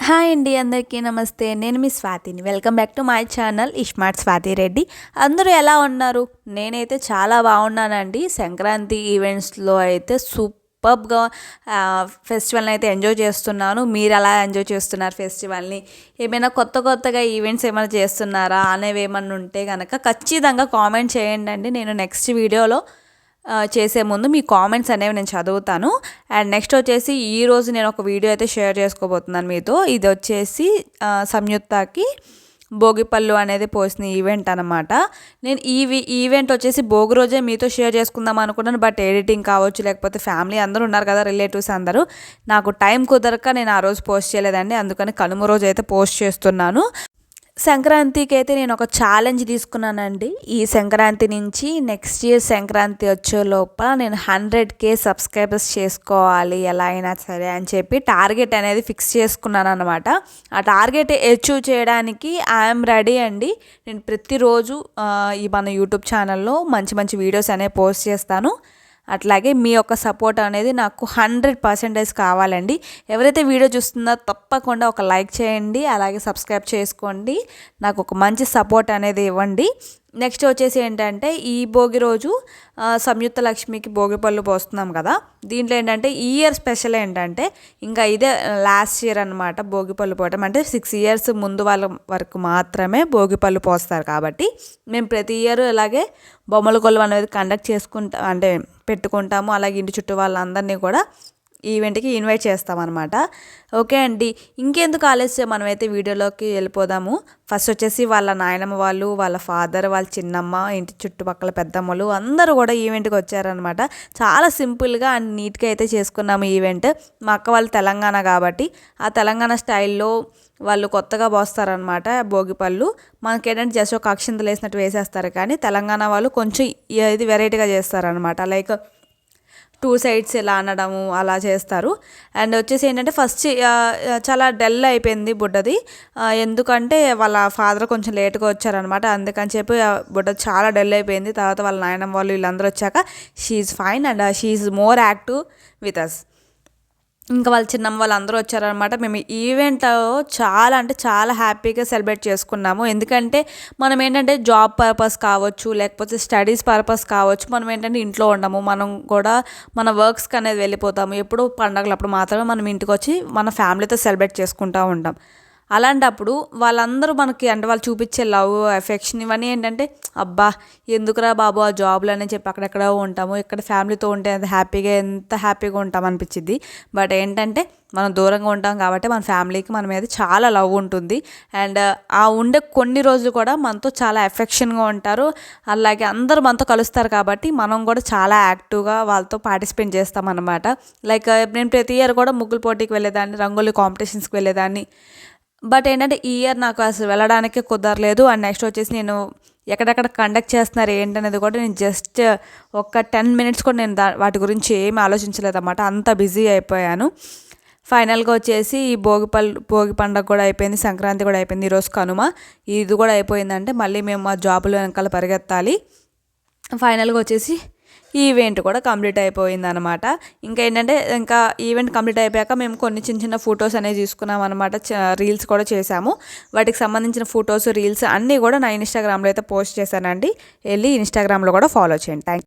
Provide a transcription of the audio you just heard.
Hi అండి, అందరికీ నమస్తే. నేను మీ స్వాతిని. Welcome back to my channel ismart Swathi Reddy. అందరూ ఎలా ఉన్నారు? నేనైతే చాలా బాగున్నానండి. సంక్రాంతి ఈవెంట్స్లో అయితే సూపర్గా ఫెస్టివల్ని అయితే ఎంజాయ్ చేస్తున్నాను. మీరు ఎలా ఎంజాయ్ చేస్తున్నారు ఫెస్టివల్ని? ఏమైనా కొత్తగా ఈవెంట్స్ ఏమైనా చేస్తున్నారా అనేవి ఏమన్నా ఉంటే కనుక ఖచ్చితంగా కామెంట్ చేయండి. నేను నెక్స్ట్ వీడియోలో చేసే ముందు మీ కామెంట్స్ అనేవి నేను చదువుతాను. అండ్ నెక్స్ట్ వచ్చేసి ఈరోజు నేను ఒక వీడియో అయితే షేర్ చేసుకోబోతున్నాను మీతో. ఇది వచ్చేసి సంయుక్తకి భోగిపళ్ళు అనేది పోసిన ఈవెంట్ అనమాట. నేను ఈవెంట్ వచ్చేసి భోగి రోజే మీతో షేర్ చేసుకుందాం అనుకున్నాను. బట్ ఎడిటింగ్ కావచ్చు, లేకపోతే ఫ్యామిలీ అందరూ ఉన్నారు కదా, రిలేటివ్స్ అందరూ, నాకు టైం కుదరక నేను ఆ రోజు పోస్ట్ చేయలేదండి. అందుకని కనుమ రోజు అయితే పోస్ట్ చేస్తున్నాను. సంక్రాంతికి అయితే నేను ఒక ఛాలెంజ్ తీసుకున్నానండి. ఈ సంక్రాంతి నుంచి నెక్స్ట్ ఇయర్ సంక్రాంతి వచ్చే లోపల నేను 100K సబ్స్క్రైబర్స్ చేసుకోవాలి ఎలా అయినా సరే అని చెప్పి టార్గెట్ అనేది ఫిక్స్ చేసుకున్నాను అనమాట. ఆ టార్గెట్ అచీవ్ చేయడానికి ఐఎమ్ రెడీ అండి. నేను ప్రతిరోజు మన యూట్యూబ్ ఛానల్లో మంచి వీడియోస్ అనేవి పోస్ట్ చేస్తాను. అట్లాగే మీ యొక్క సపోర్ట్ అనేది నాకు 100% కావాలండి. ఎవరైతే వీడియో చూస్తున్నారో తప్పకుండా ఒక లైక్ చేయండి, అలాగే సబ్స్క్రైబ్ చేసుకోండి. నాకు ఒక మంచి సపోర్ట్ అనేది ఇవ్వండి. నెక్స్ట్ వచ్చేసి ఏంటంటే, ఈ భోగి రోజు సంయుక్త లక్ష్మికి భోగిపళ్ళు పోస్తున్నాం కదా. దీంట్లో ఏంటంటే ఈ ఇయర్ స్పెషల్ ఏంటంటే, ఇంకా ఇదే లాస్ట్ ఇయర్ అనమాట భోగిపళ్ళు పోవటం. అంటే 6 years ముందు వాళ్ళ వరకు మాత్రమే భోగిపళ్ళు పోస్తారు. కాబట్టి మేము ప్రతి ఇయర్ ఇలాగే బొమ్మల కొలువు అనేది కండక్ట్ పెట్టుకుంటాము. అలాగే ఇంటి చుట్టూ వాళ్ళందరినీ కూడా ఈవెంట్కి ఇన్వైట్ చేస్తామన్నమాట. ఓకే అండి, ఇంకెందుకు ఆలస్యం, మనమైతే వీడియోలోకి వెళ్ళిపోదాము. ఫస్ట్ వచ్చేసి వాళ్ళ నాయనమ్మ వాళ్ళు, వాళ్ళ ఫాదర్, వాళ్ళ చిన్నమ్మ, ఇంటి చుట్టుపక్కల పెద్దమ్మలు అందరూ కూడా ఈవెంట్కి వచ్చారనమాట. చాలా సింపుల్గా అండ్ నీట్గా అయితే చేసుకున్నాము ఈవెంట్. మా అక్క వాళ్ళు తెలంగాణ కాబట్టి ఆ తెలంగాణ స్టైల్లో వాళ్ళు కొత్తగా పోస్తారనమాట భోగిపళ్ళు. మనకేంటంటే జస్ట్ ఒక అక్షింతలు వేసినట్టు వేసేస్తారు, కానీ తెలంగాణ వాళ్ళు కొంచెం ఇది వెరైటీగా చేస్తారనమాట. లైక్ 2 sides ఇలా అనడము అలా చేస్తారు. అండ్ వచ్చేసి ఏంటంటే ఫస్ట్ చాలా డల్ అయిపోయింది బుడ్డది. ఎందుకంటే వాళ్ళ ఫాదర్ కొంచెం లేట్గా వచ్చారనమాట. అందుకని చెప్పి బుడ్డ చాలా డల్ అయిపోయింది. తర్వాత వాళ్ళ నాయనమ్మ వాళ్ళు వీళ్ళందరూ వచ్చాక she's fine and she's more active with us. ఇంకా వాళ్ళ చిన్నమ్మ వాళ్ళందరూ వచ్చారనమాట. మేము ఈవెంట్ చాలా అంటే చాలా హ్యాపీగా సెలబ్రేట్ చేసుకున్నాము. ఎందుకంటే మనం ఏంటంటే జాబ్ పర్పస్ కావచ్చు, లేకపోతే స్టడీస్ పర్పస్ కావచ్చు, మనం ఏంటంటే ఇంట్లో ఉండము. మనం కూడా మన వర్క్స్కి అనేది వెళ్ళిపోతాము. ఎప్పుడు పండగలప్పుడు మాత్రమే మనం ఇంటికి వచ్చి మన ఫ్యామిలీతో సెలబ్రేట్ చేసుకుంటూ ఉంటాం. అలాంటప్పుడు వాళ్ళందరూ మనకి అంటే వాళ్ళు చూపించే లవ్, ఎఫెక్షన్ ఇవన్నీ ఏంటంటే, అబ్బా ఎందుకురా బాబు ఆ జాబ్లు అని చెప్పి అక్కడెక్కడో ఉంటాము, ఇక్కడ ఫ్యామిలీతో ఉంటే ఎంత హ్యాపీగా ఉంటాం అనిపించింది. బట్ ఏంటంటే మనం దూరంగా ఉంటాం కాబట్టి మన ఫ్యామిలీకి మన మీద చాలా లవ్ ఉంటుంది. అండ్ ఆ ఉండే కొన్ని రోజులు కూడా మనతో చాలా ఎఫెక్షన్గా ఉంటారు. అలాగే అందరూ మనతో కలుస్తారు కాబట్టి మనం కూడా చాలా యాక్టివ్గా వాళ్ళతో పార్టిసిపేట్ చేస్తామన్నమాట. లైక్ నేను ప్రతి ఇయర్ కూడా ముగ్గులు పోటీకి వెళ్ళేదాన్ని, రంగోలీ కాంపిటీషన్స్కి వెళ్ళేదాన్ని. బట్ ఏంటంటే ఈ ఇయర్ నాకు అసలు వెళ్ళడానికి కుదరలేదు. అండ్ నెక్స్ట్ వచ్చేసి నేను ఎక్కడెక్కడ కండక్ట్ చేస్తున్నారు ఏంటనేది కూడా నేను జస్ట్ ఒక 10 minutes కూడా నేను వాటి గురించి ఏమీ ఆలోచించలేదన్నమాట. అంత బిజీ అయిపోయాను. ఫైనల్గా వచ్చేసి ఈ భోగి పండుగ కూడా అయిపోయింది, సంక్రాంతి కూడా అయిపోయింది, ఈరోజు కనుమ. ఇది కూడా అయిపోయిందంటే మళ్ళీ మేము మా జాబులో వెనకాల పరిగెత్తాలి. ఫైనల్గా వచ్చేసి ఈవెంట్ కూడా కంప్లీట్ అయిపోయింది అనమాట. ఇంకా ఏంటంటే ఇంకా ఈవెంట్ కంప్లీట్ అయిపోయాక మేము కొన్ని చిన్న ఫొటోస్ అనేవి తీసుకున్నాం అనమాట. రీల్స్ కూడా చేసాము. వాటికి సంబంధించిన ఫొటోస్, రీల్స్ అన్నీ కూడా నా ఇన్స్టాగ్రామ్లో అయితే పోస్ట్ చేశానండి. వెళ్ళి ఇన్స్టాగ్రామ్లో కూడా ఫాలో చేయండి. థ్యాంక్